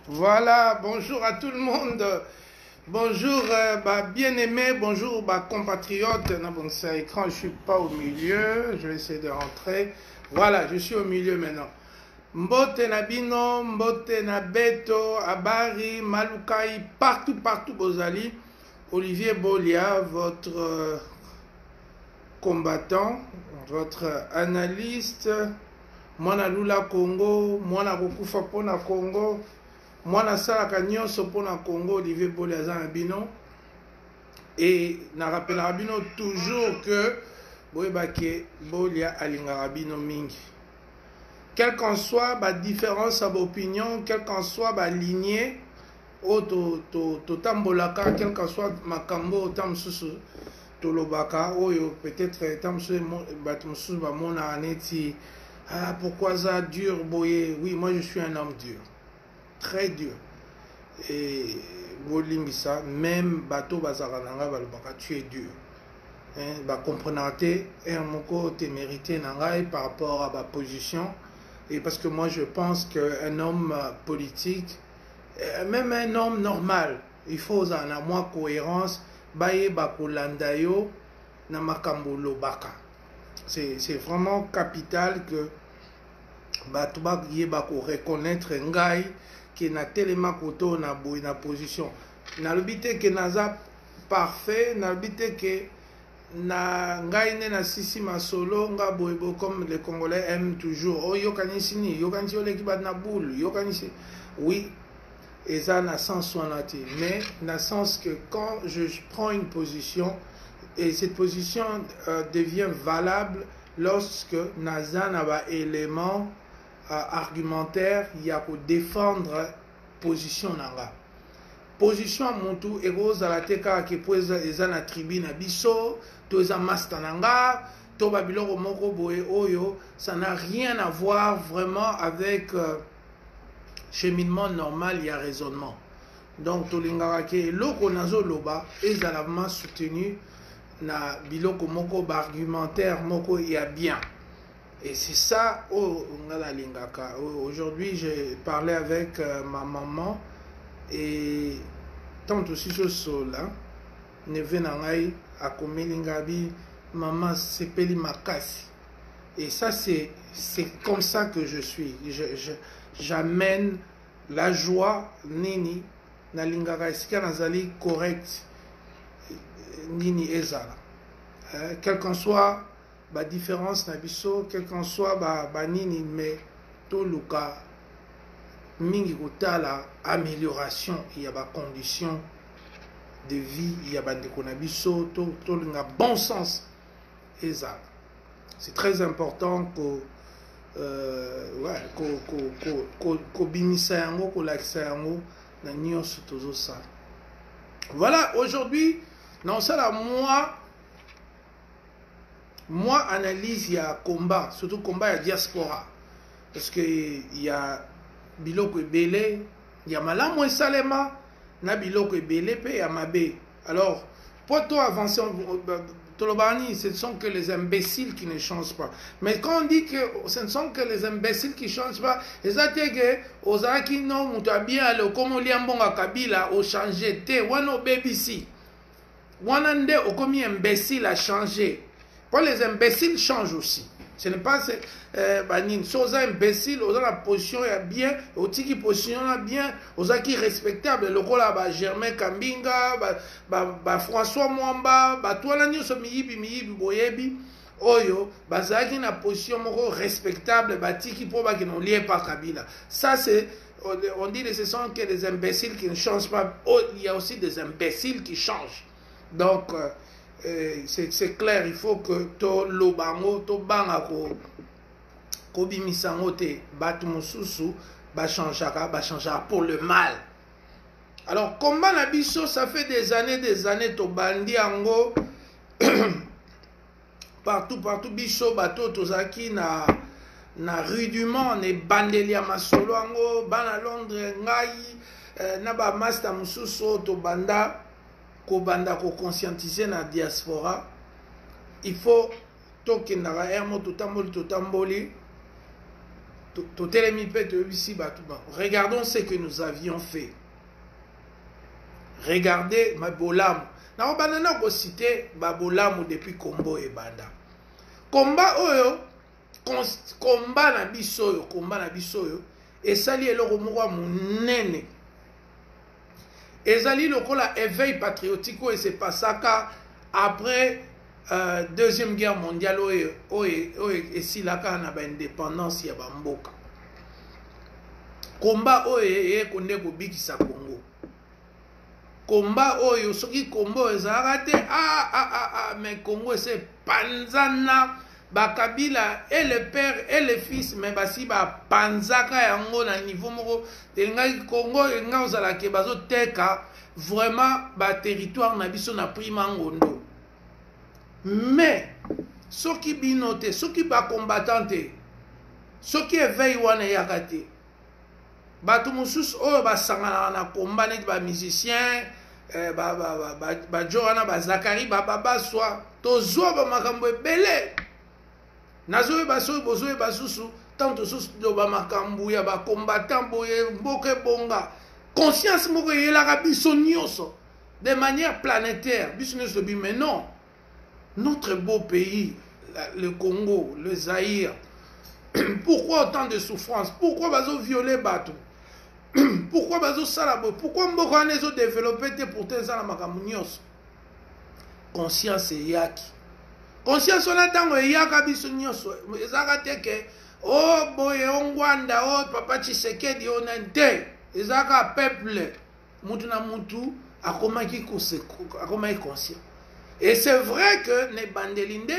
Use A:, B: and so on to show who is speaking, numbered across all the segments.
A: Voilà, bonjour à tout le monde. Bonjour, bien-aimés, bonjour, compatriotes. Bon, c'est écran, je ne suis pas au milieu. Je vais essayer de rentrer. Voilà, je suis au milieu maintenant. Mbote Nabino, Mbote Nabeto, Abari, Malukai, partout, Bozali. Olivier Bolia, votre combattant, votre analyste. Mwana Lula Congo, Mwana Rokufa Pona Congo. Mwana Salaka Nyonso Pona Congo, Olivier Bolia Zanabino. Et na rappelle Rabino toujours que Boebake Bolia Alinga Rabino Mingi. Quelle qu'en soit la différence d'opinion, quelle qu'en soit la lignée, to tambolaka, quel qu'en soit makambo tamsusu tolobaka, peut-être tamsusu batmusu ba mona aneti. Ah, pourquoi ça dur, boye? Oui, moi je suis un homme dur, très dur. Et Bolimbisa, même bateau bazarananga balbaka, tu es dur. Bah comprenez, et un moko te mérité nangai par rapport à ma position. Et parce que moi je pense qu'un homme politique, même un homme normal, il faut en moins cohérence, baye bakolandayo na makambo lobaka. C'est vraiment capital que batubak ye bako reconnaître ngai que na telema koto na boy na position. Na lobite que naza parfait, na lobite que na ngai ne na sisi masolo nga boyebo comme les Congolais aiment toujours. Oh yokanisi ni, yokanisi oleki bat na boule, yokanisi. Oui, et ça na sens soinati, mais na sens que quand je prends une position et cette position devient valable lorsque naza na ba élément argumentaire il y a pour défendre position nanga. Position à mon tour, et à la teka qui pose les ana tribune à biso, tous à mastananga, to babilo moko boe oyo, ça n'a rien à voir vraiment avec cheminement normal, il y a raisonnement. Donc tolingarake loko nazo loba ezalavement soutenu na biloko moko argumentaire moko il y a bien. Et c'est ça aujourd'hui j'ai parlé avec ma maman. Et tant aussi ce sol là ne venangai à komelingabi maman sepeli makasi. Et ça c'est comme ça que je suis. J'amène la joie nini na lingaka esika nazali correct nini ezala. Quel qu'en soit la différence na biso, quel qu'en soit ba nini, mais to luka mingi kotala amélioration, il y a des conditions de vie, il y a des konabiso, tout le bon sens. Et ça, c'est très important que bimisa yango, ko lakisa yango, na nyonso tozo ça. Voilà, aujourd'hui, non ça là, moi analyse il y a combat, surtout combat il y a diaspora, parce que il y a biloko ebele ya malamu esalema na biloko ebele pe ya mabe. Alors pour toi avancer tolobani, ce ne sont que les imbéciles qui ne changent pas. Mais quand on dit que ce ne sont que les imbéciles qui ne changent pas, c'est-à-dire que ozaki no mutabia le comme liambonga kabila au changer te wano BBC wana nde okomi imbécile à changer. Pour les imbéciles changent aussi. Ce n'est pas si aux imbéciles, aux la position est bien, aux qui position bien, aux qui respectable, le rôle à Germain Kambinga, François Mwamba, toi la nuit miyibi boyebi, oyo, bazaki na position respectable, qui pour qui n'ont lié par Kabila. Ça c'est, on dit que ce sont que des imbéciles qui ne changent pas. Oh, il y a aussi des imbéciles qui changent. Donc c'est clair, il faut que to lobango to banga ko bimisango te batu mususu ba changera pour le mal. Alors combat na biso, ça fait des années to bandi ango partout biso bato tozaki na rudiment ne bandeli ya masolo ango bana Londres ngai na ba master mususu to banda ko conscientiser na diaspora. Il faut tokendaka ermo totamboli Regardons ce que nous avions fait. Regardez ma bolam. Na banana ko cité ba bolam depuis Kombo et Banda. Combat oyo combat na biso yo et sali eloko moko munene. Ezali lokola éveil patriotique et c'est pas ça car après deuxième guerre mondiale et si la kana ba indépendance ya bamboka. Combat oyo konde ko bikisa Congo. Combat oyo soki Congo ezalaka te mais Congo c'est panzana bakabila et le père et le fils mais basi ba panzaka yango na niveau moko telingaki Congo nga ozala ke bazo teka vraiment ba territoire na biso na prima ngondo mais soki binote soki ba combattante soki éveil wana yakate bato mosusu oyo basangana na combat neti ba musicien ba Joana ba Zakari ba baswa tozwa ba makambo ebele nazo baso bozo basusu tanto susu do ba makambo ya ba combattant boye mboke bonga conscience moko yelaka biso nyonso de manière planétaire biso nyonso bi mais non notre beau pays le Congo le Zaïre pourquoi autant de souffrance pourquoi bazo violer bato pourquoi bazo salabo pourquoi mboko ane zo développer te pour te zala makambo nyonso conscience yaki conscience on a tango yaka biso nyonso ezaka te ke oh boye ongwanda oh papa Tshisekedi onente ezaka peuple mutu na mutu akomaki conscient et c'est vrai que ne bandelinde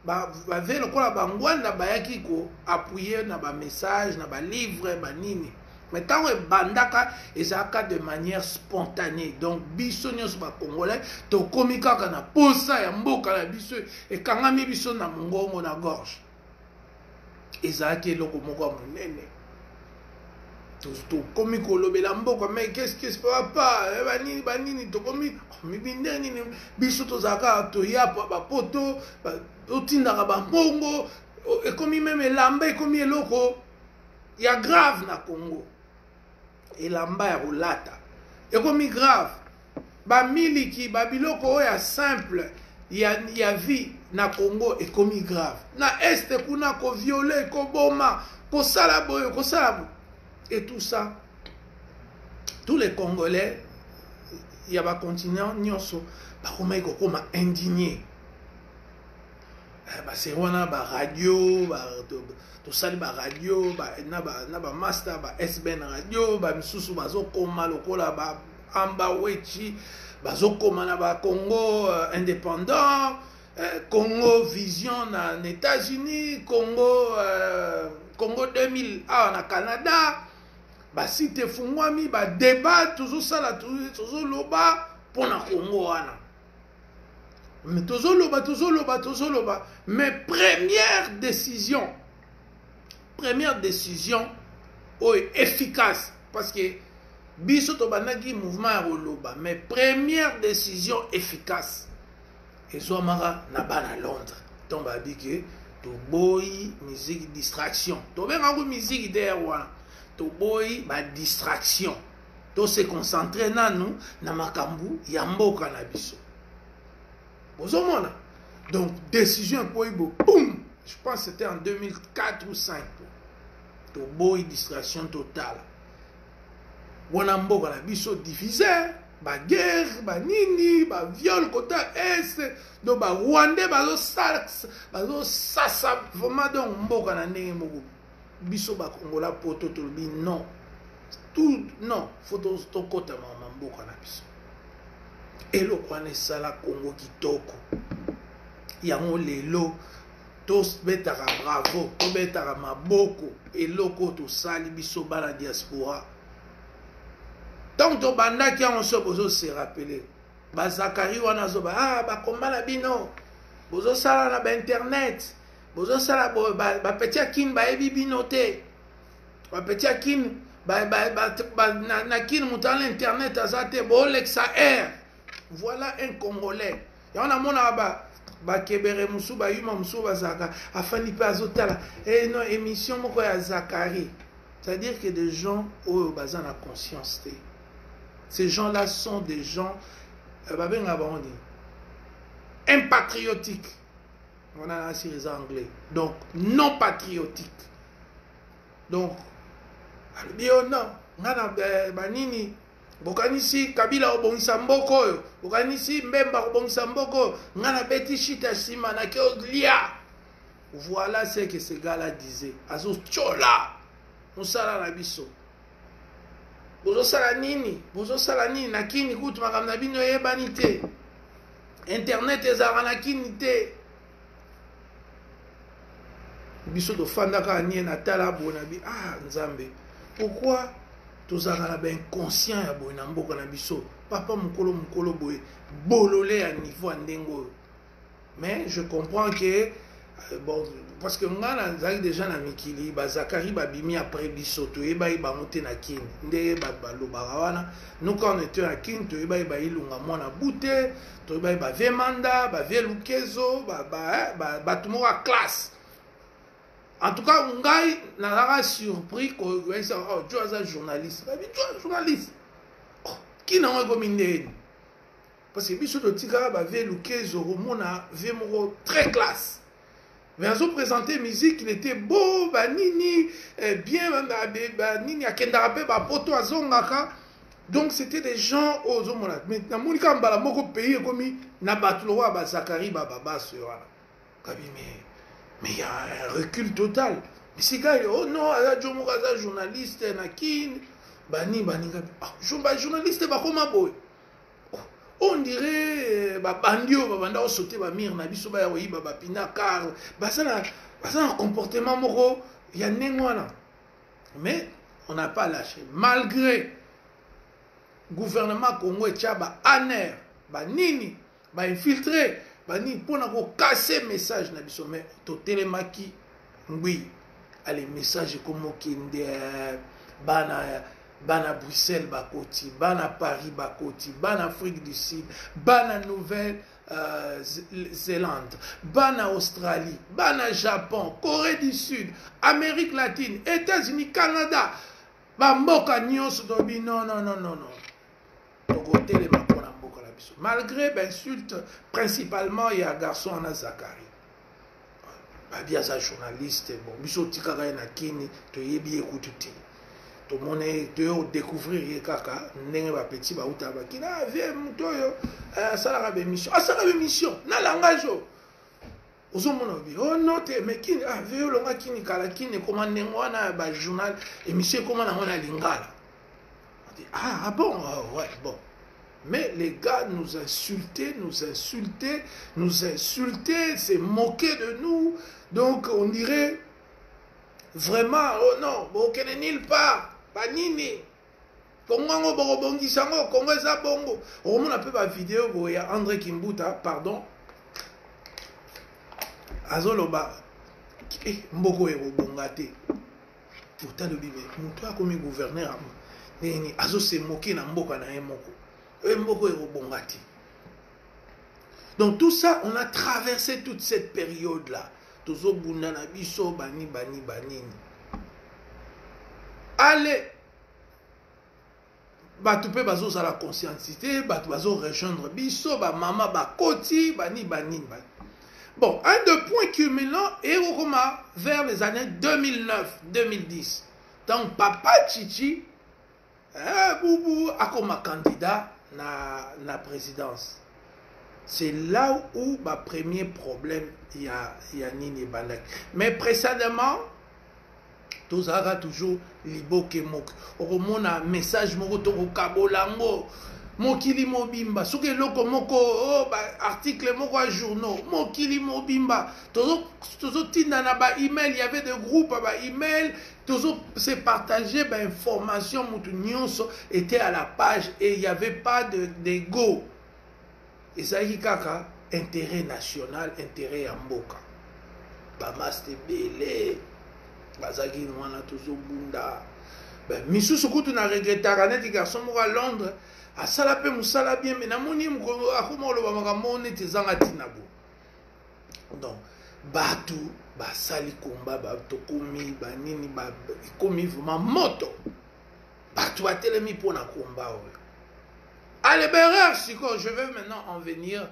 A: ba velo kola bangwanda bayaki ko appuyer na ba message na ba livre ba nini. Mais tant que bandaka ezaka de manière spontanée donc biso nyonso ba congolais to komika kana posa ya mboka na biso e kangami biso na mongongo na gorge ezaki eloko moko monene to komi kolobela mboka mais qu'est-ce qui se passe pas banini to komi mibinde nini biso to zaka to ya ba poto otindaka ba mbongo e komi même elamba e komi eloko ya grave na Congo elamba ya rolata ekomi grave bamiliki babiloko oyo ya simple ya vie na Congo ekomi grave na este kuna koviole koboma kosala boyo kosala boyo et tout ça tous les Congolais ya bacontinent nyonso bakomaki kokoma indigné baseri wana baradio tosali baradio na bamaster SBN radio bamisusu bazokoma lokola baamba wechi bazokoma na bacongo indépendant Congo vision na États-Unis Congo 2000 awa na Canada basite fungwami badébat tozosala tozoloba mpona Congo wana mais tozoloba mais première décision efficace parce que biso to banaki mouvement ya koloba mais première décision efficace ezwamaka na bana Londres donc babi ke toboyi musique distraction tobengaka musique der wana toboyi ba distraction to se concentrer nanu na makambu ya mboka na biso bozomona donc décision pour boum je pense que c'était en 2004 ou 2005 toboyi distraction totale wana mboka na biso divisé ba guerre ba nini ba viol kota est do ba Rwandais bazo sasa vraiment donc mboka na ndenge moko biso ba Kongola poto tolobi non tout non faut to kota mboka na biso eloko wana esala Congo kitoko yango lelo tobetaka bravo tobetaka maboko eloko tosali biso bana diaspora donc tobandaki yango so bozose rappeler bazakari wana zoba bakomba na bino bozosala na bainternet bozosala bapeti ya kini bayebi bino te bapeti ya kini na kini moto ala internet aza te boolekisa air voilà un Congolais yango namonaka bakebere musu bayuma musu bazaka afandi pe azotala eh non émission moko ya Zakari. C'est-à-dire que des gens au bazan la conscience. Ces gens-là sont des gens impatriotiques. On a ainsi les Anglais. Donc, non patriotiques. Donc, non, banini, bokanisi Kabila obongisa mboko yo, bokanisi Mbemba obongisa mboko, ngana beti shita sima na keoglia. Voilà ce que ce gars-là disait. Azo chola, musala na biso. Bozo sala nini nakini kutu makamna bino yebani te. Internet ezara nakini te. Biso do fandaka nie na tala bona bi ah nzambe. Pourquoi tozaka na ben conscient ya boye na mboka na biso. Papa mukolo boye bololé à niveau ndengo. Mais je comprends que bon parce que ngana zaki déjà na mikili ba Zakari ba bimi après biso to eba iba monter na kini nde ba balobaka wana nous quand on était à kini to eba iba ilunga mona bute to eba iba vemanda ba velukezo ba tumo à classe. En tout cas ngai na surpris ko ça oh tu as un journaliste ba tu es journaliste qui na ngo mindeni parce que biso to tika ba velukezo mona vemoro très classe. Mais à présenter musique, il était beau, nini, bien, nini, à Kendarape, poto à Zongaka. Donc c'était des gens aux homologues. Mais dans mon cas, dans mon pays, comme Nabatloa, Zakari, Baba, mais il y a un recul total. Mais ces gars, oh non, Jomoraza, journaliste, Nakin, Bani, journaliste, comment boy. On dirait bandio babanda sauter ba mir na biso ba yoyi ba pina car basana un comportement moro ya nengwana. Mais on n'a pas lâché malgré gouvernement Congo et Tchaba aner ba nini ba infiltré ba ni pona ko casser message na biso mais to telemaki ngui allez message comme kinde bana Bruxelles bakoti, bana Paris bakoti, bana Afrique du Sud, bana Nouvelle-Zélande, bana Australie, bana Japon, Corée du Sud, Amérique latine, États-Unis, Canada, bamboka nyonso dobi non. Malgré l'insulte, principalement il y a un garçon en Zakari. Il y a un journaliste, bon, biso tikaka na kini, to yebi écoututi. Tout le monde est découvrir kaka ndenge ba petit ba uta ba kina vie mutoyo ça la mission ça la mission na langage ozo mona bi oh non te mais kini vie longa kini kala kini comment ndengwana ba journal émission comment na ngona lingala ah bon ouais bon mais les gars nous insultaient c'est moquer de nous donc on dirait vraiment oh non bon qu'elle n'est nulle part banini Congo bongi sango Congo za bongo on a peu ba vidéo ya André Kimbuta pardon azoloba mboko e bongate uta de bibe muto akomi gouverneur nini azo se moquer na mboka na moko mboko e bongate. Donc tout ça on a traversé toute cette période là tozo bunda na biso bani. Allez, batu pe bazo za la conscientité, batu bazo rejoindre biso, ba mama ba koti, bani. Bon, un de points culminants et vers les années 2009-2010. Donc papa Chichi, boubou a comme candidat na présidence. C'est là où ma premier problème il y a Nini Bandak. Mais précédemment tous aura toujours libo ke mok oromona message moko to kabolango mokili mobimba soki loko moko oh ba article moko à journaux mokili mobimba tozo tinda na ba email il y avait des groupes ba email tozo se partager ba information mutu nyonso était à la page et il y avait pas d'ego et ça y kaka intérêt national intérêt ya mboka ba master belé bazaki wana tozo bunda ben misusu kutu na regretaka neti garçon moko à Londres asala pe musala bien mais namoni akoma oloba makambo neti ezanga tina bo Donc, bato, basali combat, bato komi, banini, komi vraiment moto. Bato a telemi pour na combat. Allez, erreur, je vais maintenant en venir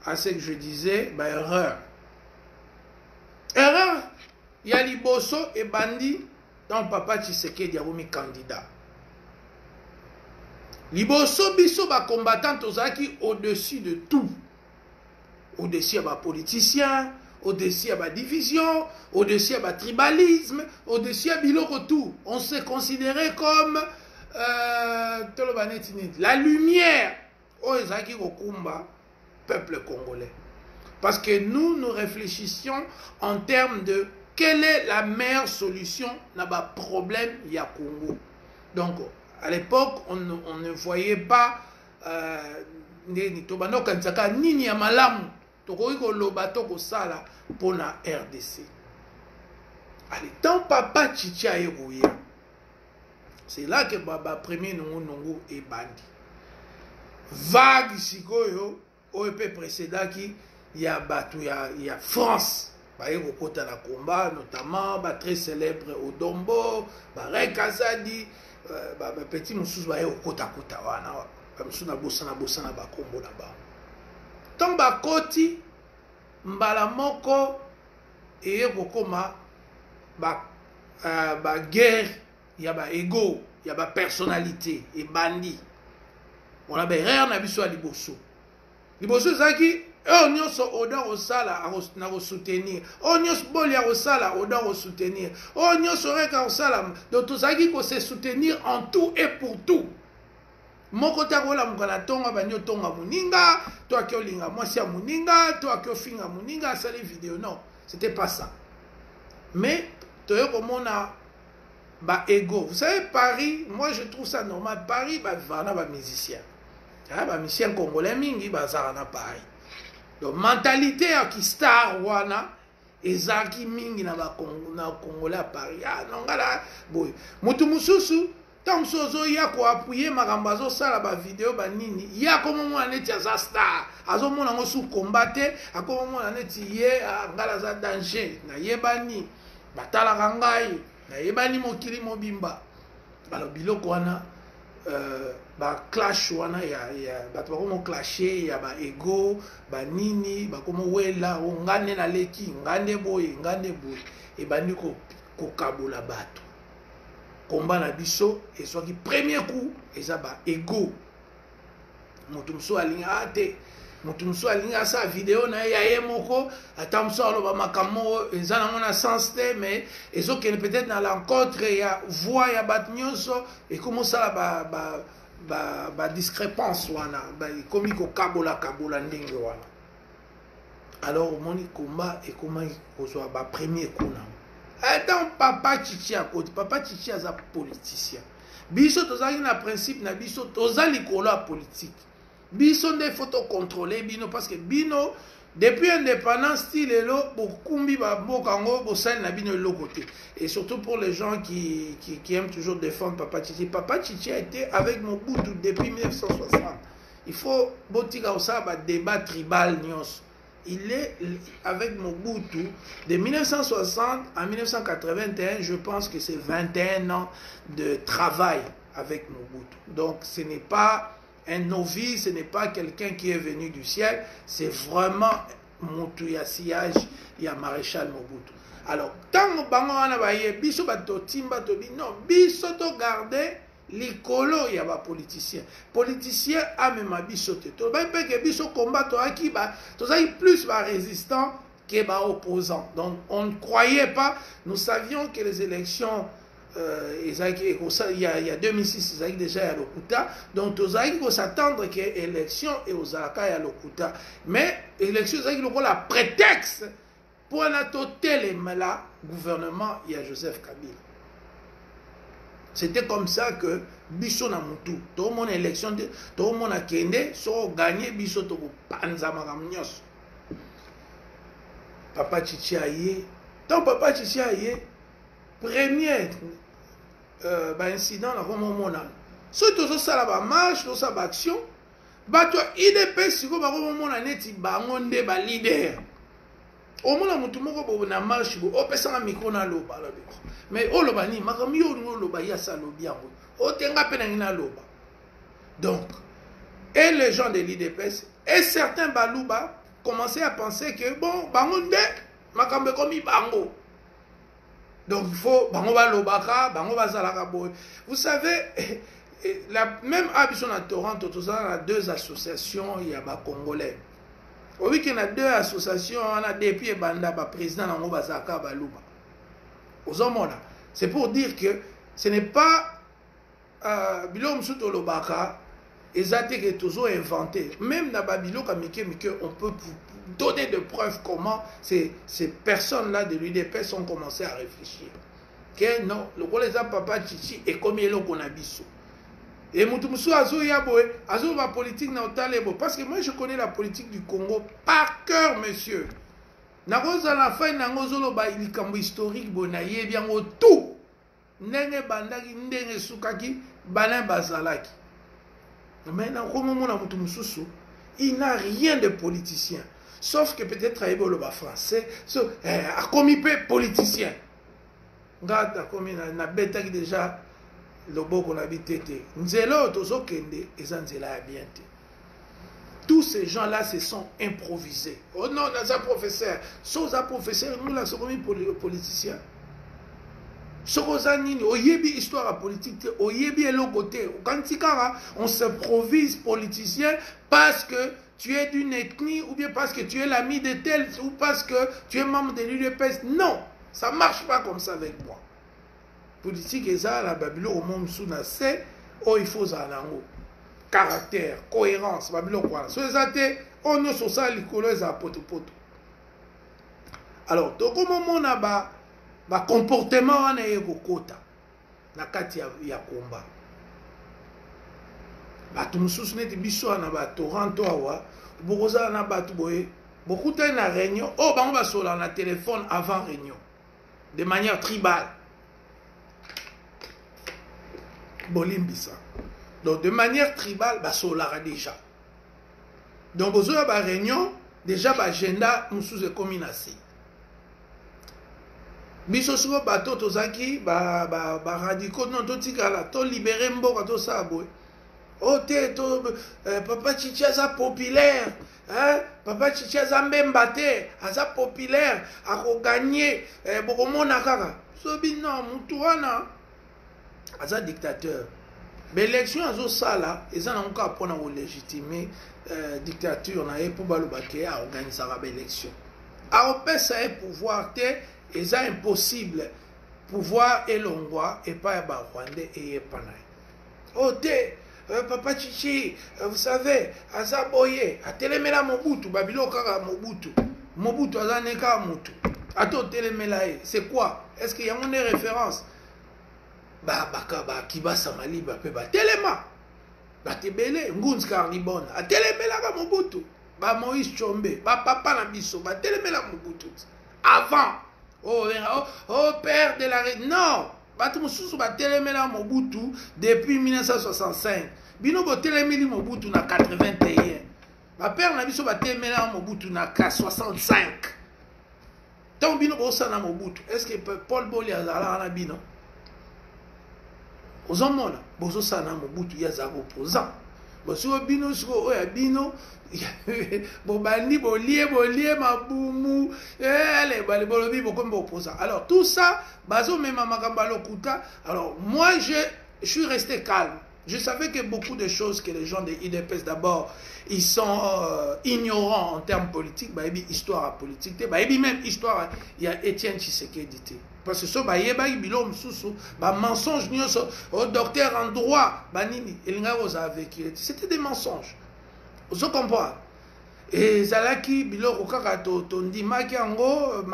A: à ce que je disais, erreur. Erreur, il y a Liboso et Bandi, dans Papa Tshisekedi a mis candidat. Liboso biso ba combattant tozaki au-dessus de tout. Au-dessus de politicien, au-dessus de division, au-dessus de tribalisme, au-dessus de biloko tout. On s'est considéré comme la lumière au ezaki kokumba peuple congolais. Parce que nous réfléchissions en termes de quelle est la meilleure solution à ba problème ya Congo. Donc à l'époque on ne voyait pas tobano kansaka nini ya malamu tokoki koloba tokosala pona RDC. Allez, tant Papa Tchicha erouye. C'est là que Baba premier Nongo et Bandi. Vague sikoyo, OEP précédent qui il y a France. Bah, il y a combat, notamment, très célèbre Odombo, Barek Azadi, petit Moussous, bah, il y a Kota, Moussou Bossana, Bakombo là-bas. Tant Bakoti, Mbalamoko, et Bokoma, guerre, il y a ego, il y a personnalité, et bandi. On a rien à biso à Liboso. Liboso, c'est qui? On y a odeur au sala à soutenir. On y a boli au sala odeur au soutenir. On y a sorek au sala. Donc tout ça qui peut se soutenir en tout et pour tout. Mon côté à la mukana tonga banyo tonga muninga, toi qui olinga moi si muninga, toi qui ofinga muninga, ça les vidéos non, c'était pas ça. Mais toi comme on a ego. Vous savez Paris, moi je trouve ça normal. Paris vana musicien. Musicien congolais mingi bazana Paris. Donc mentalité qui star wana ezaki mingi na congolais à Paris. Ah non ngala boy. Mutu mususu tant sozo ya ko appuyer makambazo sala ba vidéo ba nini. Ya comme moi neti za star. Azo mona ngo sous combattre, akoma mona neti ye ngala za danger. Na yebani batala kangai. Na yebani mokili mobimba. Alors biloko wana clash wana ya bato bakomo clasher ya ego nini bakomo wela ngane na leki ngane boye e bandi ko kabola bato komba na biso et soit qui premier coup eza ego moto mso alinga ate moto mso alinga sa vidéo na ya ye moko ata mso aloba makambo eza nango na sens te mais ezokende peut-être na l'encontre ya voix ya bato nyonso et comment ça discrépance wana komi ko kabola ndenge wana. Alors moni combat et comment kozwa premier coup na dans Papa Tchichi à côté. Papa Tchichi aza politicien biso tozali na principe na biso tozali kolo politique biso nde photo contrôler bino parce que bino depuis indépendance style elo bokumbi babokango bosali na bino le côté. Et surtout pour les gens qui aiment toujours défendre Papa Tchichi. Papa Tchichi a été avec Mobutu depuis 1960. Il faut botika ça débat tribal nyos. Il est avec Mobutu de 1960 à 1981. Je pense que c'est 21 ans de travail avec Mobutu. Donc ce n'est pas un novice, ce n'est pas quelqu'un qui est venu du ciel, c'est vraiment Mobutu ya sillage, il y a maréchal Mobutu. Alors, tant bango wana baye biso bato timba to bi non, biso to garder likolo ya ba politicien. Politicien a même biso te. To ba pe que biso combat to aki ba to sai plus ba résistant que ba opposant. Donc on ne croyait pas, nous savions que les élections il y a 2006 ils avaient déjà à l'Okuta, donc ils avaient s'attendre que l'élection et aux Alaka à l'Okuta, mais l'élection c'est le prétexte pour la totale là gouvernement il y a Joseph Kabila. C'était comme ça que biso na mutu tout le monde élection tout le monde a kende so gagné biso to panza makamnyos. Papa Tchichi aye tant Papa Tchichi aye premier incident na komo mona so to sala ba marche to sa action bato IDP siko ba komo mona neti bango nde ba leader au moins mutu moko na marche bo opesa na micro na loba mais o loba ni makambo yo loba ya sa lobi yango o tenga pe na ngina loba. Donc et les gens de l'IDPS et certains baluba commençaient à penser que bon bango nde makambo komi bango. Donc il faut bango ba lobaka bango ba zalaka boy. Vous savez même habitude à Toronto tout ça on a deux associations il y a ba congolais. Oui qu'il y a deux associations on a depuis banda ba président nango ba zaka baluba. C'est pour dire que ce n'est pas bilom suto lobaka exact que toujours inventé. Même dans Babylone, on peut donner de preuves comment ces personnes-là de l'UDPS ont commencé à réfléchir. Que non, le rôle des papa Chichi est comme il qu'on a biso. Et Moutoumsou Azo Yaboé, Azo va politique na Otalebo. Parce que moi je connais la politique du Congo par cœur, monsieur. Nagoza la fin, Nangozolo ba ilikambo historique, bonaye bien au tout. Nenge bandaki, nenge sukaki, banin bazalaki. Maintenant, il n'a rien de politicien. Sauf que peut-être il est français. A commis politicien. Regarde, on a bêta déjà le beau qu'on habite. Tous ces gens-là se sont improvisés. Oh non, dans un professeur. Sauf un professeur, nous là, sommes politiciens. Oyebi histoire politique, oyebi est l'autre côté. Quand on s'improvise politicien parce que tu es d'une ethnie ou bien parce que tu es l'ami de tel ou parce que tu es membre de l'UDPS. Non, ça ne marche pas comme ça avec moi. Politique est ça, la Babylone au monde sous c'est oh il faut ça caractère, cohérence, Babylone quoi. Sur les athées, on est sur ça les couleurs à poto. Alors, donc au moment là-bas. Ba comportement wana ekokota na kati ya komba bato mususu neti biso na ba Toronto awa bokoza na bato boye bokuta na réunion oh bango basola na téléphone avant réunion de manière tribale bolimbisa donc de manière tribale basola déjà donc bozoya ba réunion déjà ba agenda mususu ekomi na si biso siko bato tozaki ba radicaux non totikala to libérer mboka to sabo o te to papa Chichi aza populaire hein papa Chichi aza mbemba te aza populaire ako gagner bokomona kaka so bino mutu wana aza dictateur l'élection azo sala eza na nka pona ko légitimer dictature na e pour baloba ke a organiser ba élection a opesa e pouvoir te et c'est impossible pouvoir et l'ongwa et pas ba rwandais et panay. Oh papa Chichi, vous savez, azaboye, a telemela Mobutu, Babylone kaka Mobutu. Mobutu azaneka Mobutu. Ato telemela c'est quoi? Est-ce qu'il y a une référence? Ba kiba samali ba pe ba telema. Ba tebele ngunz karlibona. A telemela ka Mobutu. Ba Moïse Chombe, ba papa na biso, ba telemela Mobutu. Avant oh, père de la reine. Non! Batumususu ba telemela Mobutu depuis 1965. Bino bo telemeli Mobutu na 81. Ma père na biso ba telemela Mobutu na 65. Tant bino bo sana Mobutu. Est-ce que Paul Boli azala na bino? Ozomona bozo sana Mobutu ya za opposant. Boso bino siko oya bino bobandi bolie mabumu les balobi bokombe opposant. Alors tout ça bazo mema makamba lokuta. Alors moi je suis resté calme. Je savais que beaucoup de choses que les gens de IDPS d'abord ils sont ignorants en termes politiques, bah histoire politique, bah même histoire il y a Étienne Tshisekedi. Parce que ce bayeba bilom susu ba mensonge nyoso au docteur en droit banini elinga oza vécu. C'était des mensonges. Vous comprenez? Et Zalaki biloko kaka tondi makiango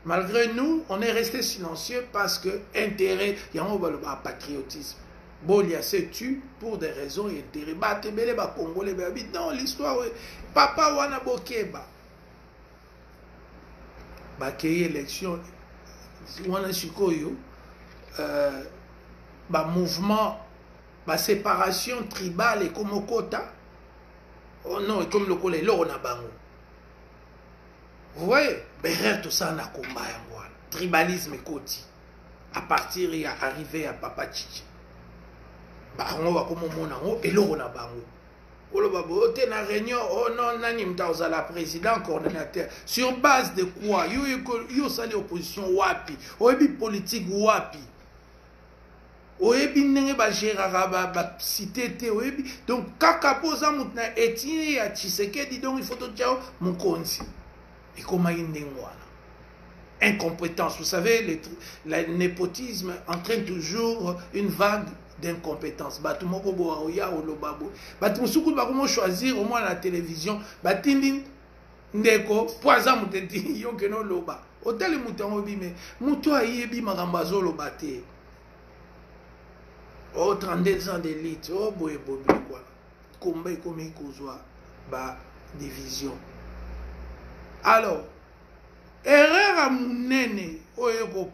A: malgré nous on est resté silencieux parce que intérêt yango ba patriotisme. Bolia se tue pour des raisons d'intérêt. Batebele ba congolais ba dans l'histoire papa wana bokeba. Ba keye élection wana sikoyo ba mouvement ba séparation tribale et comme kota. Oh non, comme le collègue là on a bango. Vous voyez, Berrer tout ça na combat yango. Tribalisme koti. À partir et arriver à Papa Chichi. Bango va comme mon ango et l'eau na bango. Olo babo te na réunion oh non nani mtaoza la président coordinateur sur base de quoi yo sali opposition wapi oyebi politique wapi oyebi ndenge ba gérera ba cité te oyebi donc kaka poza mutna etini ya Tshisekedi donc il faut to tiao mukonzi et comment ndenge wana incompétence. Vous savez, le népotisme entraîne toujours une vague d'incompétence. Choisir au moins la télévision. Ndeko, poison muteti, yo keno loba. Hôtel mutango bime, muto ayebi magambazo lobate. Oh, 32 ans d'élite, oh boye boye quoi. Combat comme il kozwa ba division. Alors, erreur à munene oyo ko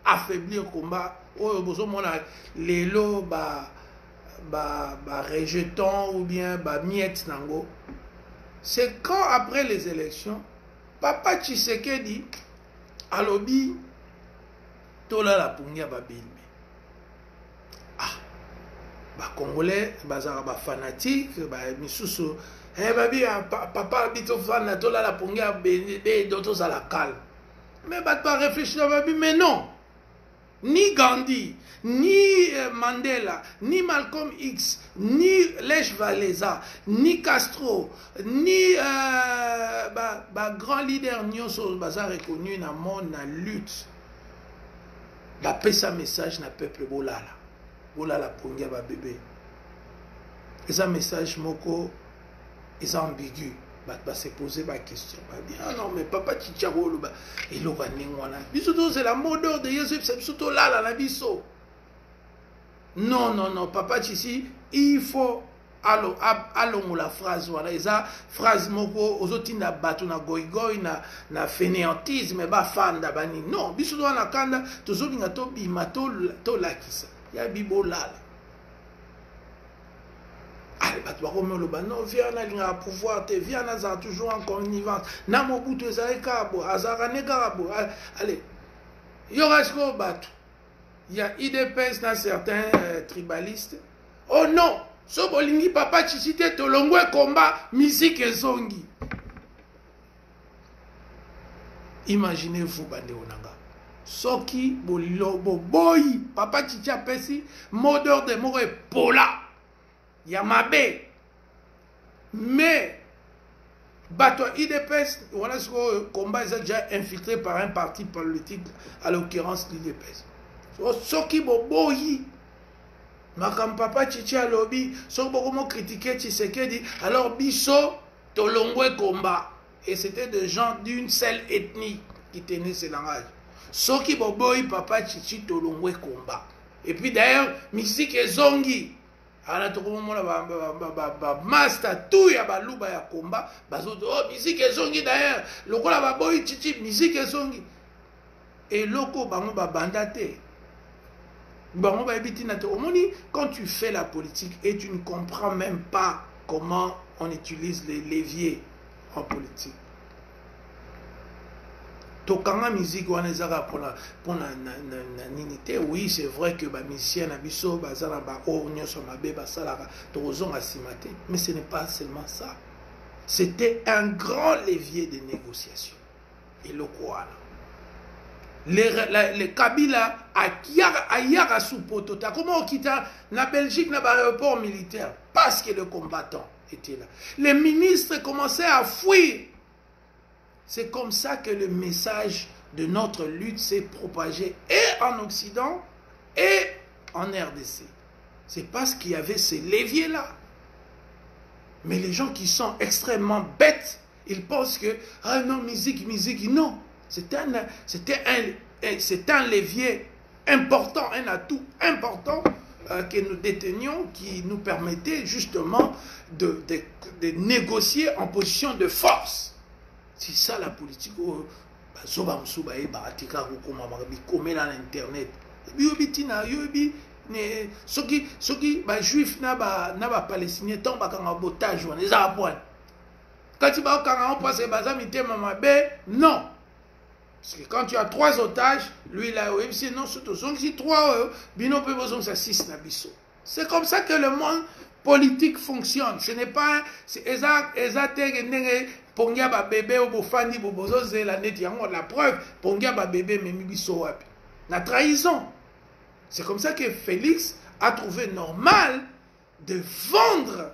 A: affaiblir combat oyo bozo mona lelo ba rejeton ou bien ba miette nango. C'est quand après les élections Papa Tshisekedi alobi tola la pungia ba bilme. Ah ba congolais bazara ba fanatique ba misusu babi papa habite au fan tola la pongia be d'autres à la calme. Mais pas réfléchir babi mais non. Ni Gandhi, ni Mandela, ni Malcolm X, ni Lech Walesa, ni Castro, ni grand leader nyonso baza reconnu na monde na lutte. Ba pesa message na peuple bolala. Bolala pongia ba bébé. Et ça message moko ils sont ambigus. Bah se poser ma question. Ah non, mais papa Chicharo, il a c'est la mot d'ordre de Jésus, c'est surtout là, la biso. Non, non, non, papa Chichi, il faut. Allons la phrase, voilà, esa phrase moko, aux autres na batu na goigoy, na fainéantisme, ba fan da bani. Non, biso doit na kanda, toujours na to bima to lakisa. Ya bibo lala. Non, viens à pouvoir, viens à toujours en connivence. Na mobutu ezalekabo, azarane karabo. Allez, yorasko batu. Il y a IDPS dans certains tribalistes. Oh non, so bolingi papa chichite tolongwe combat musique ezongi. Imaginez-vous bande onanga. Soki bolilobo boy papa chicha pesi modeur de moro pola. Yamabe. Mais, bateau IDPS, voilà ce que combat est déjà infiltré par un parti politique, à l'occurrence l'IDPS. Ce qui boboyi, Makam Papa Chichi a lobby, ce qui critiqué Tshisekedi, alors Bisso, Tolongwe combat. Et c'était des gens d'une seule ethnie qui tenaient ce langage. Ce qui boboyi, Papa Chichi, Tolongwe combat. Et puis d'ailleurs, musique et zongi. Alors, tout le monde a master tout ya baluba ya combat. Oh, musique et zongi d'ailleurs. Le rôle a boy chichi, musique et zongi. Et loko bango ba bandate. Bango ba ebitinate. Quand tu fais la politique et tu ne comprends même pas comment on utilise les leviers en politique. Tokanga musique wanezaka pour la ninité. Oui, c'est vrai que les musiciens nabiso bazala ba o nyoso mabe basalaka tozonga simate, mais ce n'est pas seulement ça. C'était un grand levier de négociation. Et le quoi les Kabila a yara sous poto. Comment on quitte la Belgique n'a pas aéroport militaire parce que les combattants étaient là. Les ministres commençaient à fuir. C'est comme ça que le message de notre lutte s'est propagé et en Occident et en RDC. C'est parce qu'il y avait ces leviers-là. Mais les gens qui sont extrêmement bêtes, ils pensent que, ah non, musique, non. C'est un levier important, un atout important que nous détenions qui nous permettait justement de négocier en position de force. C'est ça la politique. Zoba msuba eba atika kokoma bikome na internet. Biobitina yobi ne soki ba juif na ba palestinien tant ba kanga botage wana eza point. Quand tu vas au Cameroun, pour se baser, non. Parce que quand tu as 3 otages, lui là, non, surtout, si 3, bino peut besoin ça 6 nabiso. C'est comme ça que le monde politique fonctionne. Ce n'est pas pongia ba bébé ou bofandi bobozo la net yango la preuve pongia ba bébé memi biso wapi. La trahison. C'est comme ça que Félix a trouvé normal de vendre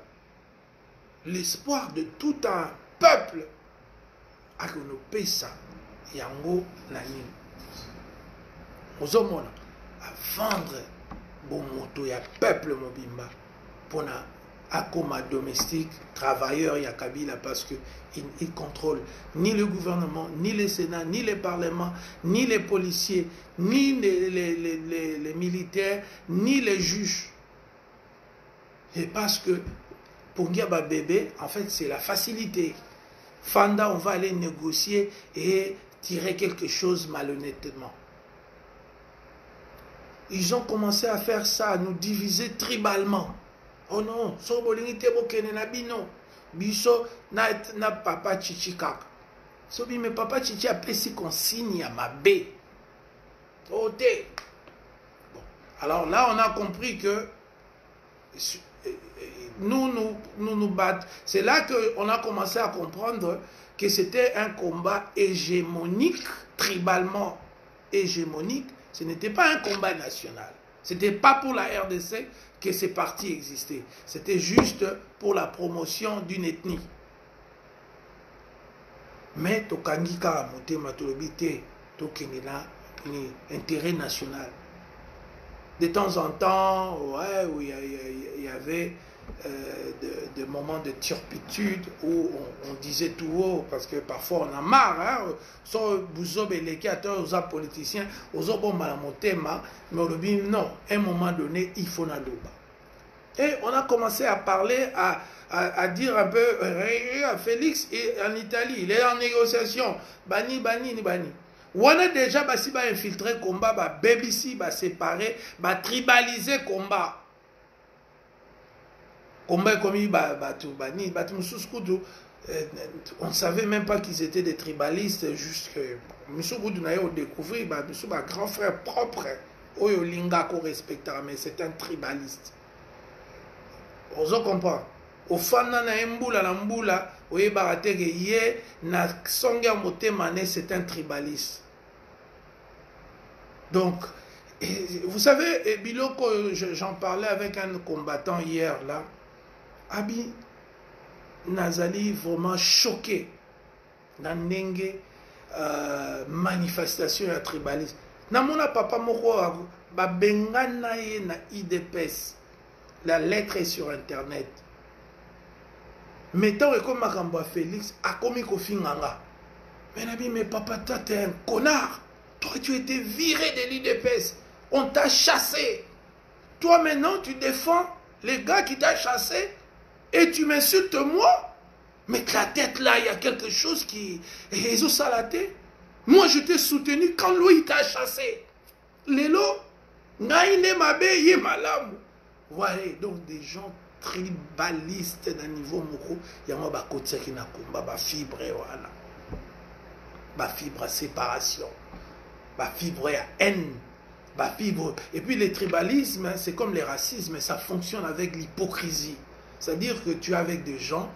A: l'espoir de tout un peuple à nous paye ça. Yango na nini. Ozomona à vendre bon moto ya peuple mobimba pour na akoma domestique travailleur ya Kabila parce que il contrôle ni le gouvernement, ni le Sénat, ni le Parlement, ni les policiers, ni les militaires, ni les juges. Et parce que pour Ndiaba bébé, en fait, c'est la facilité. Fanda, on va aller négocier et tirer quelque chose malhonnêtement. Ils ont commencé à faire ça, à nous diviser tribalement. Oh non, so bolingi te bokene na bino. Biso na papa chichi kaka. So bi me papa chichi a pesi consigne à ma B. Oh te. Bon. Alors là, on a compris que nous battons. C'est là qu'on a commencé à comprendre que c'était un combat hégémonique, tribalement hégémonique. Ce n'était pas un combat national. Ce n'était pas pour la RDC que ces partis existaient. C'était juste pour la promotion d'une ethnie. Mais tokangi karamote matolobite tokenila ni intérêt national. De temps en temps, ouais, où il y avait des moments de turpitude où on disait tout haut, parce que parfois on a marre, hein, sans bouzob et les aux politiciens, aux autres malamotema, mais on dit non, à un moment donné, il faut nalouba. Et on a commencé à parler, à dire un peu, Félix est en Italie, il est en négociation, bani. On a déjà infiltré le combat, BBC, séparé, tribalisé le combat. Combat comme on ne savait même pas qu'ils étaient des tribalistes, juste que M. Goudou n'a découvert, M. grand frère propre, Oyo Linga qu'on respectera, mais c'est un tribaliste. On comprend. Au fana na mbula na mbula, oye baratege ye na songa motemane, c'est un tribaliste. Donc, vous savez, Biloko, j'en parlais avec un combattant hier là. Abi Nazali vraiment choqué dans une manifestation à tribalisme. Namona papa moko ba bengana ye na IDPS. La lettre est sur internet. Mettons comme Makambo Félix a commis Kofinganga. Mais Nabi, mais papa, toi t'es un connard. Toi tu étais viré de l'IDPS. On t'a chassé. Toi maintenant tu défends les gars qui t'ont chassé. Et tu m'insultes moi? Mais la tête là, il y a quelque chose qui... Ils ont salaté. Moi, je t'ai soutenu quand lui, il t'a chassé. Lélo, naïne mabe, yé malam. Voilà, donc des gens tribalistes d'un niveau moko. Il y a moi, côté qui n'a pas fibre, voilà. Fibre à séparation. Fibre à haine. Fibre. Et puis les tribalismes, c'est comme les racismes, ça fonctionne avec l'hypocrisie. C'est-à-dire que tu es avec des gens,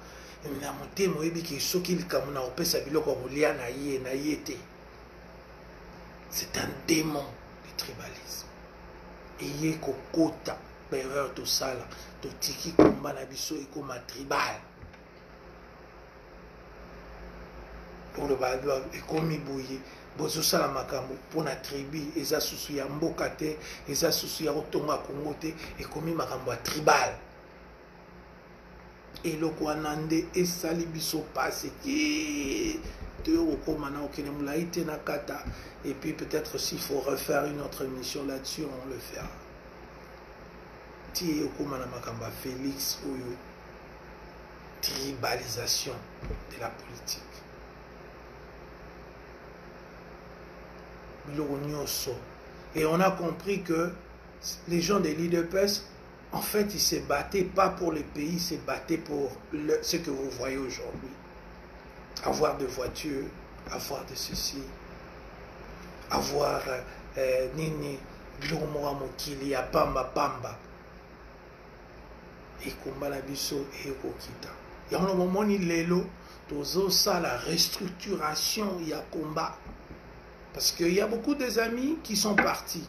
A: c'est un démon du tribalisme. Et il y a kokota, erreur tout ça là, tout tiki komba na biso et comme tribal. Pour le bal et comme ibouye, bozo sala makambo pour na tribu, eza susu ya mboka te, eza susu ya otonga Kongo te, et comme makambo tribal. Et le Kwanande et Salibiso passe qui et puis peut-être s'il faut refaire une autre émission là-dessus, on le fera. Félix ou tribalisation de la politique. Et on a compris que les gens de l'IDPS, en fait, ils ne se battaient pas pour le pays, ils se battaient pour ce que vous voyez aujourd'hui. avoir de voitures, avoir de ceci, avoir nini biloko mokili ya pamba pamba ekomba na biso ekokita yango momoni lelo tozosa la restructuration ya combat parce qu'il y a beaucoup des amis qui sont partis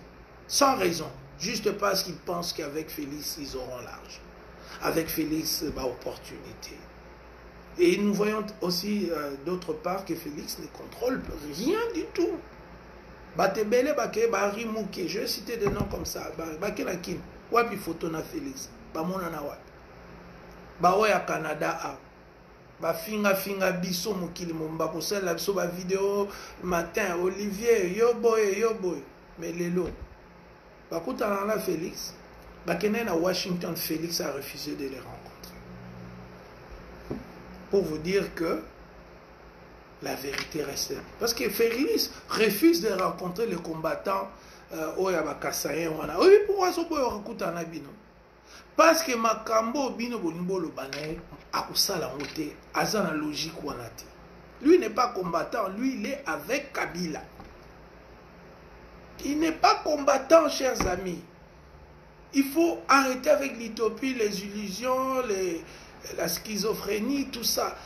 A: sans raison juste parce qu'ils pensent qu'avec Félix ils auront l'argent avec Félix opportunité. Et nous voyons aussi d'autre part que Félix ne contrôle rien du tout. Batebele bake bari muke, je vais citer des noms comme ça. Bake na kin, wapi photo na Félix, bamona na wapi. Ba oya Canada a. Ba finga biso mukili momba ko sala biso ba vidéo matin Olivier yo boy. Mais lelo. Bakuta na Félix, bakene na Washington, Félix a refusé de les rencontrer. Pour vous dire que la vérité reste. Parce que Félix refuse de rencontrer les combattants Oyaba Kassayen. Oui, pourquoi ce qu'on rencontre en Abino? Parce que Makambo Bino Bonimbo le Banae a la montée, a la logique ou anati. Lui n'est pas combattant, lui il est avec Kabila. Il n'est pas combattant, chers amis. Il faut arrêter avec l'utopie, les illusions, la schizophrénie, tout ça.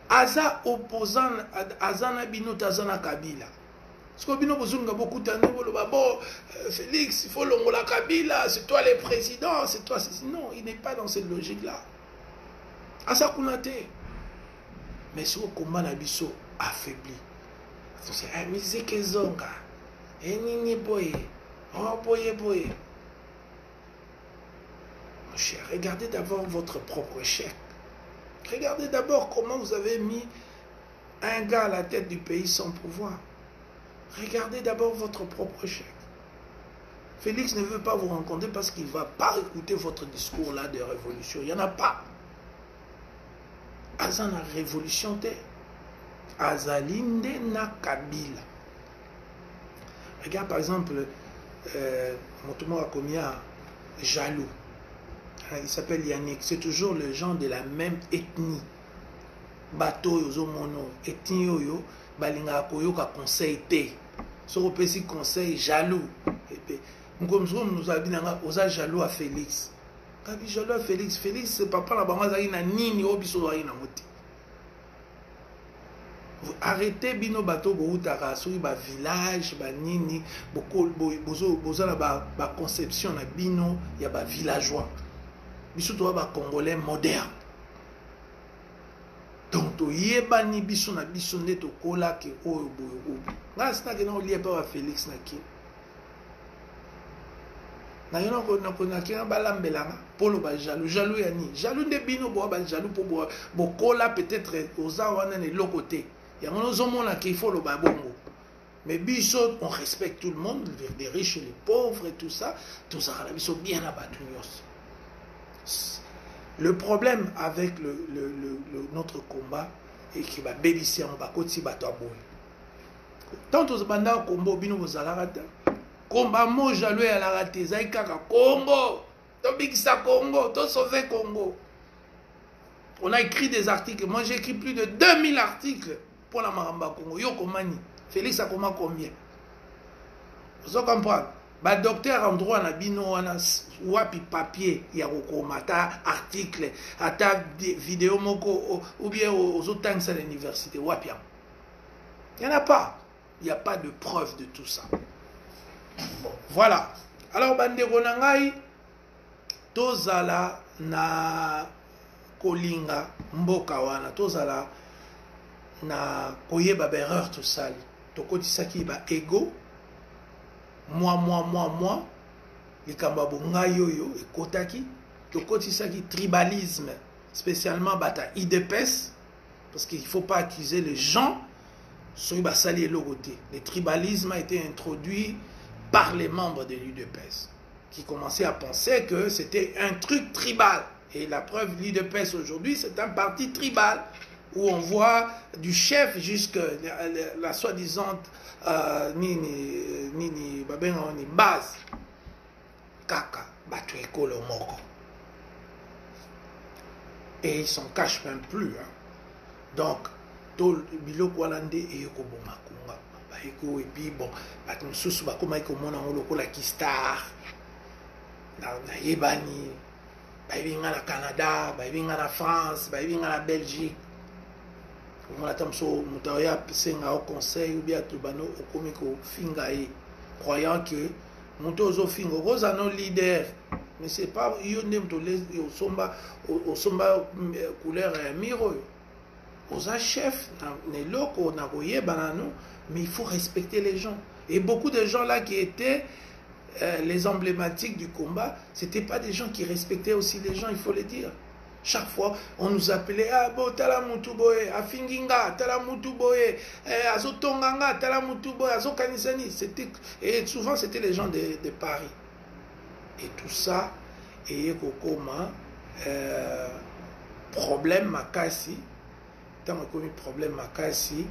A: Aza opposant Azana Bino Tazana Kabila. Parce que Bino Bozunga beaucoup d'années, Félix, il faut l'ongola Kabila, c'est toi le président, c'est toi. Non, il n'est pas dans cette logique-là. Asa Kunate. Mais ce combat Nabiso affaibli. C'est un musique zonga. Et nini boye. Oh boye. Mon cher, regardez d'abord votre propre chèque. Regardez d'abord comment vous avez mis un gars à la tête du pays sans pouvoir. Regardez d'abord votre propre chef. Félix ne veut pas vous rencontrer parce qu'il ne va pas écouter votre discours là de révolution. Il n'y en a pas. Azana révolution te. Azalinde na Kabila. Regarde par exemple, Motomo Akomia, jaloux. Il s'appelle Yannick, c'est toujours le gens de la même ethnie. Bato yozo mono, ethnie yoyo, balinga koyo ka conseil te. So pesi conseil jaloux. Et puis nous a dit oza jaloux à Félix. Kabi jaloux à Félix, Félix papa la bango zaki na nini obiso zaki na moti. Arrêtez bino bato boutaka soki ba village ba nini bozo na ba conception na bino ya ba villageois. Biso to ba congolais moderne. Donc to yebani biso na biso nde to kola ke oyo boyo oyo. Nga sina ke na olie pa wa Félix na ki. Na yona ko na ki na balambelanga polo ba jaloux ya ni. Jaloux nde bino bo ba jaloux po bo kola peut-être oza wana ne lokote. Ya ngono zomona ke il faut lo ba bongo. Mais biso on respecte tout le monde, les riches et les pauvres et tout ça la biso bien à batu nyos. Le problème avec notre combat est qu'il va bélisser en bas côté bateau à boule. Tant aux bandits combo bino vous allez rater. Combat mo jaloux à la rater. Zaïkaka Congo. Tobikisa Congo. To sauver Congo. On a écrit des articles. Moi j'ai écrit plus de 2000 articles pour la Maramba Congo. Yo Komani. Félix a comment combien? Vous comprenez? Ba docteur en droit na bino wana wapi papier ya kokoma ata article ata vidéo moko ou bien aux autres à l'université wapi. Il n'y en a pas. Il n'y a pas de preuve de tout ça. Bon, voilà. Alors bandeko nangai tozala na kolinga mboka wana tozala na koyeba ba erreur tout ça. Tokotisaki ba ego moi, likamba bonga yoyo ekotaki tokotisaki tribalisme spécialement bata IDPS parce qu'il ne faut pas accuser les gens sur basali et logoté. Le tribalisme a été introduit par les membres de l'UDPS qui commençaient à penser que c'était un truc tribal et la preuve l'UDPS aujourd'hui c'est un parti tribal où on voit du chef jusqu'à la soi-disant nini base kaka batu ekolo moko et ils s'en cachent même plus hein. Donc to biloko wana nde eyokoboma konga bayeko epi bon bato mosusu bakomaki komona yango lokola kistar nayebani bayebi nga na Canada, bayebi nga na France, bayebi nga na Belgique. Omona ata moto oyo apesenga au conseil ou bien atubano okomi kofinga ye croyant que moto ozofinga okoza no leader mais c'est pas yo nde moto osomba couleur ya mire oyo oza chef na eloko na koyebana no, mais il faut respecter les gens. Et beaucoup de gens là qui étaient les emblématiques du combat, c'était pas des gens qui respectaient aussi les gens, il faut le dire. Chaque fois, on nous appelait ah bon tala mutuboye, afinginga tala mutuboye, azotonganga tala mutuboye, azokanisani. C'était et souvent c'était les gens de Paris. Et tout ça et kokoma problème makasi, tant que commis problème makasi,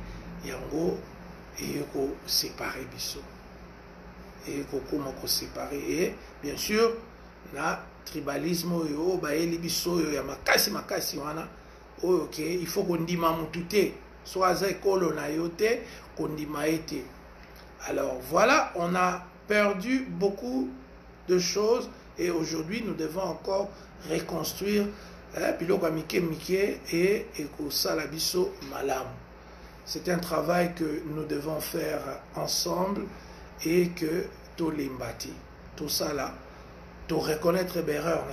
A: yango et ko séparer biso. Et kokoma ko séparer et bien sûr na tribalisme oyo bayeli biso oyo ya makasi wana oyo ke il faut kondima mutu te so aza ekolo na yo te kondima ete. Alors voilà, on a perdu beaucoup de choses et aujourd'hui nous devons encore reconstruire biloko mike et ekosala biso malamu. C'est un travail que nous devons faire ensemble et que tout l'imbati, tout ça là, de reconnaître l'erreur,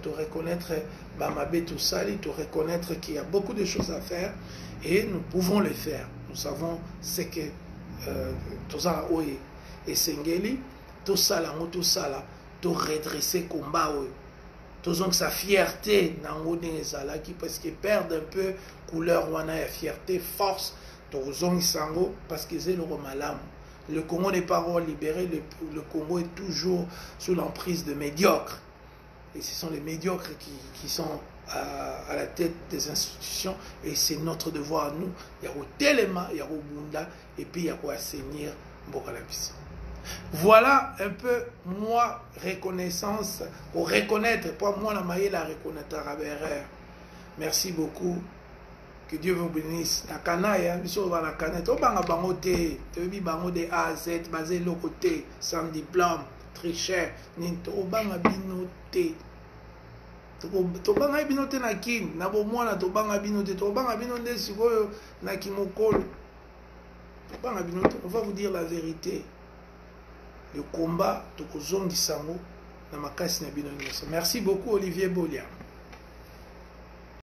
A: de reconnaître Bamabé, tout ça, de reconnaître qu'il y a beaucoup de choses à faire et nous pouvons les faire. Nous savons ce que tout ça et Sengeli, tout ça là, de redresser combat, tout ça, sa fierté dans qui parce qu'ils perdent un peu couleur wana ya fierté, force, parce que c'est le malam. Le Congo n'est pas libéré, le Congo est toujours sous l'emprise de médiocres. Et ce sont les médiocres qui sont à la tête des institutions. Et c'est notre devoir à nous. Il y a au Téléma, il y a au Bunda, et puis il y a au assainir Mbokalabissa. Voilà un peu moi, reconnaissance, ou reconnaître, pas moi la maille la reconnaître à Rabérère. Merci beaucoup. Que Dieu vous bénisse. Na kanaya, biso ba na kanaya. To banga bango te, to bi bango de A à Z, basé le côté, sans diplôme, très cher. Ni to banga bino te. To banga bino te na kin, na bo mwana to banga bino te, to banga bino nde sikoyo na kimokolo. To banga bino te, on va vous dire la vérité. Le combat to kozongi sango na makasi na bino nyonso. Merci beaucoup Olivier Bolia.